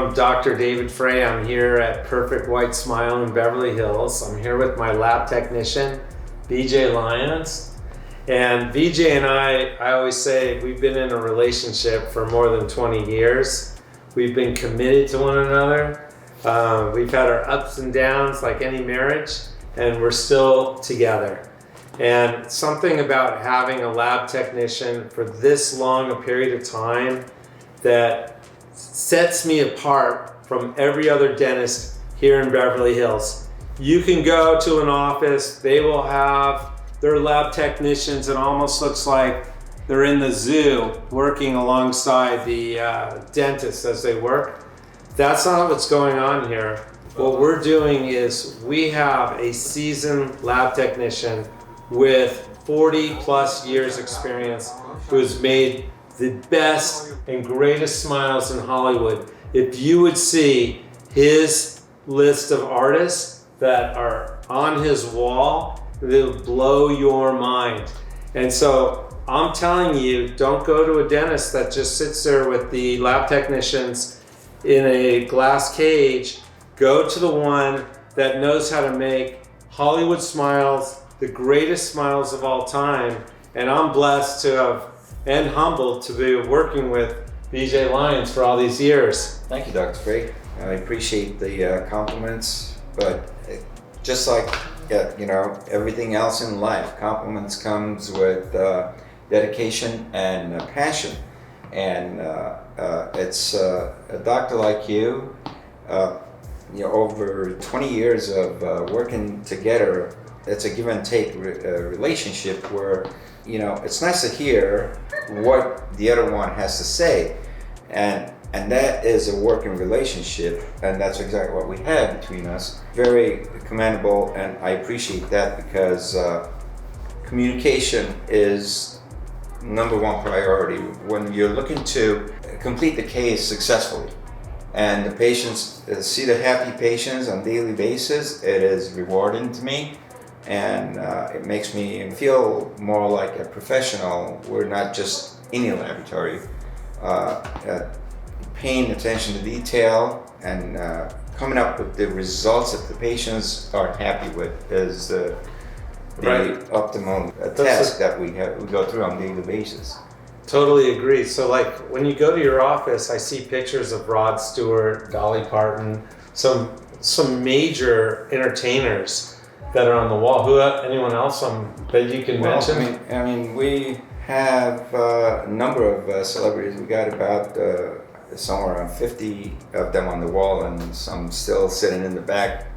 I'm Dr. David Frey. I'm here at Perfect White Smile in Beverly Hills. I'm here with my lab technician, VJ Lyons. And VJ and I always say we've been in a relationship for more than 20 years. We've been committed to one another. We've had our ups and downs like any marriage, and we're still together. And something about having a lab technician for this long a period of time that sets me apart from every other dentist here in Beverly Hills. You can go to an office, they will have their lab technicians. It almost looks like they're in the zoo working alongside the dentist as they work. That's not what's going on here. What we're doing is we have a seasoned lab technician with 40 plus years experience who has made the best and greatest smiles in Hollywood. If you would see his list of artists that are on his wall, they'll blow your mind. And so I'm telling you, don't go to a dentist that just sits there with the lab technicians in a glass cage. Go to the one that knows how to make Hollywood smiles, the greatest smiles of all time. And I'm blessed to have and humbled to be working with VJ Lyons for all these years. Thank you, Dr. Frey. I appreciate the compliments, but just like everything else in life, compliments comes with dedication and passion. And it's a doctor like you, over 20 years of working together. It's a give and take relationship where it's nice to hear what the other one has to say, and that is a working relationship, and that's exactly what we have between us. Very commendable, and I appreciate that because communication is number one priority when you're looking to complete the case successfully. And the patients, see the happy patients on a daily basis, it is rewarding to me. And it makes me feel more like a professional. We're not just in a laboratory. Paying attention to detail and coming up with the results that the patients are happy with is the optimal task that we go through on a daily basis. Totally agree. So like when you go to your office, I see pictures of Rod Stewart, Dolly Parton, some major entertainers that are on the wall. Anyone else that you can mention? I mean, we have a number of celebrities. We got about somewhere around 50 of them on the wall, and some still sitting in the back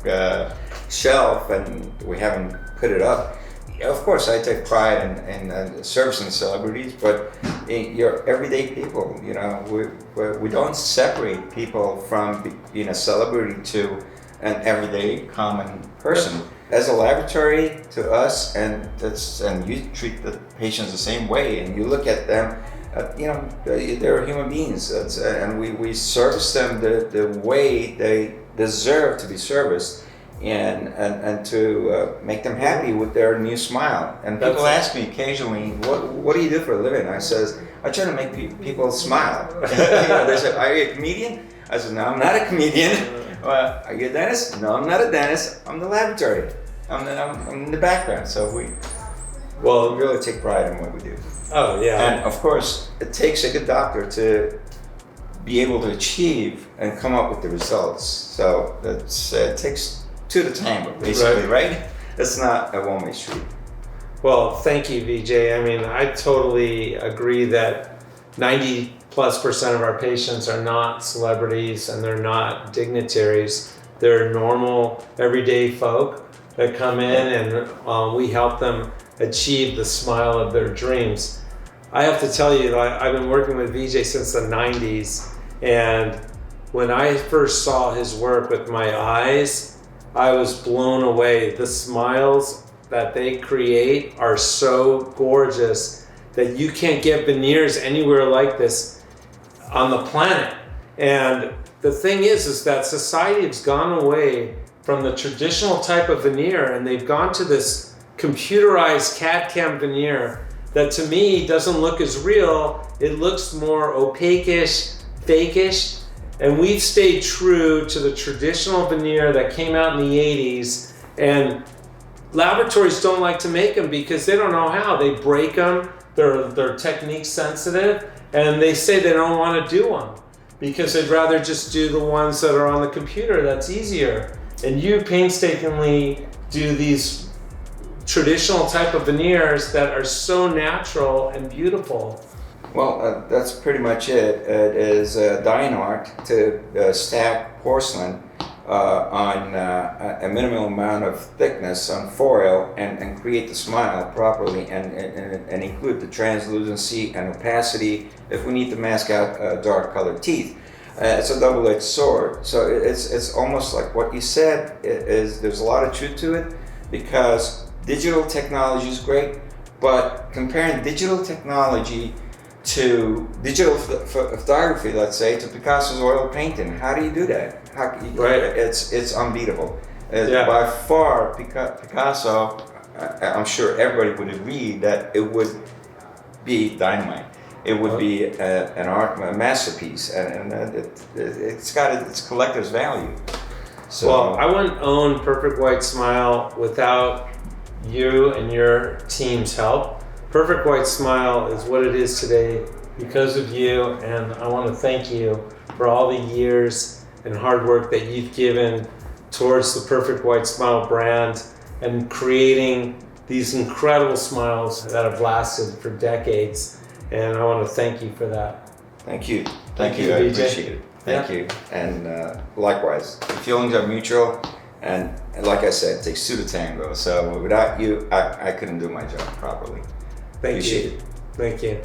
shelf, and we haven't put it up. Of course, I take pride in servicing celebrities, but you're everyday people. We don't separate people from being a celebrity to an everyday common person. As a laboratory to us, and you treat the patients the same way, and you look at them, they're human beings, and we service them the way they deserve to be serviced, and to make them happy with their new smile. And people ask me occasionally, what do you do for a living? I says, I try to make people smile. They say, are you a comedian? I said, no, I'm not a comedian. Are you a dentist? No, I'm not a dentist. I'm the laboratory. I'm in the background. So we really take pride in what we do. Oh, yeah. And of course, it takes a good doctor to be able to achieve and come up with the results. So it takes two to tango, basically, right? It's not a one-way street. Well, thank you, VJ. I mean, I totally agree that 90+% of our patients are not celebrities and they're not dignitaries. They're normal, everyday folk that come in, and we help them achieve the smile of their dreams. I have to tell you, I've been working with VJ since the 90s, and when I first saw his work with my eyes, I was blown away. The smiles that they create are so gorgeous that you can't get veneers anywhere like this on the planet. And the thing is that society has gone away from the traditional type of veneer, and they've gone to this computerized CAD/CAM veneer that to me doesn't look as real. It looks more opaque-ish, fake-ish, And we've stayed true to the traditional veneer that came out in the 80s. And laboratories don't like to make them because they don't know how. They break them, they're technique sensitive, and they say they don't want to do them because they'd rather just do the ones that are on the computer. That's easier. And you painstakingly do these traditional type of veneers that are so natural and beautiful. Well, that's pretty much it. It is dying art to stack porcelain on a minimal amount of thickness on foil and create the smile properly and include the translucency and opacity if we need to mask out dark colored teeth. It's a double-edged sword. So it's almost like what you said is there's a lot of truth to it because digital technology is great, but comparing digital technology to digital photography, let's say, to Picasso's oil painting, how do you do that? Right. It's unbeatable. Yeah. By far, Picasso, I'm sure everybody would agree that it would be dynamite. It would be an art a masterpiece, and it's got its collector's value. So, well, I wouldn't own Perfect White Smile without you and your team's help. Perfect White Smile is what it is today because of you, and I want to thank you for all the years and hard work that you've given towards the Perfect White Smile brand and creating these incredible smiles that have lasted for decades. And I want to thank you for that. Thank you. Thank you, I VJ. appreciate it. Thank you. And likewise, the feelings are mutual. And like I said, it takes two to tango. So without you, I couldn't do my job properly. Thank Appreciate you. it. Thank you.